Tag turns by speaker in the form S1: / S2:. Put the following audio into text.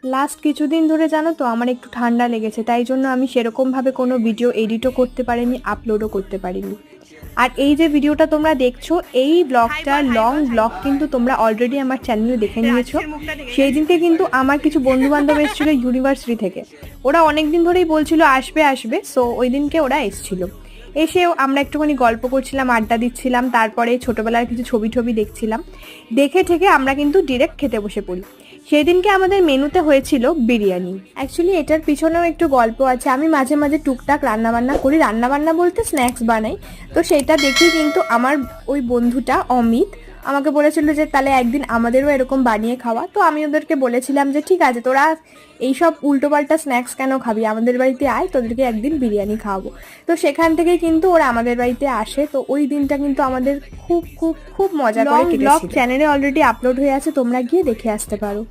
S1: Last কিছুদিন ধরে জানো তো আমার একটু ঠান্ডা লেগেছে, তাই জন্য আমি সেরকমভাবে কোনো ভিডিও এডিটও করতে পারিনি, আপলোডও করতে পারিনি। আর এই যে ভিডিওটা তোমরা দেখছো, এই ব্লগটা লং ব্লগ কিন্তু তোমরা অলরেডি আমার চ্যানেলে দেখে নিয়েছো। সেই দিনকে কিন্তু আমার কিছু বন্ধু বান্ধব এসেছিল ইউনিভার্সিটি থেকে। ওরা অনেক দিন ধরেই বলছিল আসবে আসবে, সো ওই দিনকে ওরা এসেছিল। এসেও আমরা একটুখানি গল্প করছিলাম, আড্ডা দিচ্ছিলাম, তারপরে ছোটবেলার কিছু ছবি টবি দেখছিলাম। দেখে ঠেকে আমরা কিন্তু ডিরেক্ট খেতে বসে পড়ি। সেই দিনকে আমাদের মেনুতে হয়েছিল বিরিয়ানি। অ্যাকচুয়ালি এটার পিছনেও একটু গল্প আছে। আমি মাঝে মাঝে টুকটাক রান্নাবান্না করি, রান্নাবান্না বলতে স্ন্যাক্স বানাই। তো সেটা দেখেই কিন্তু আমার ওই বন্ধুটা অমিত আমাকে বলেছিল যে তাহলে একদিন আমাদেরও এরকম বানিয়ে খাওয়া। তো আমি ওদেরকে বলেছিলাম যে ঠিক আছে, তোরা এইসব উল্টোপাল্টা স্ন্যাক্স কেন খাবি, আমাদের বাড়িতে আয়, তোদেরকে একদিন বিরিয়ানি খাওয়াবো। তো সেখান থেকেই কিন্তু ওরা আমাদের বাড়িতে আসে। তো ওই দিনটা কিন্তু আমাদের খুব খুব খুব মজা করে কেটেছিল। ব্লগ চ্যানেলে অলরেডি আপলোড হয়ে আছে, তোমরা গিয়ে দেখে আসতে পারো।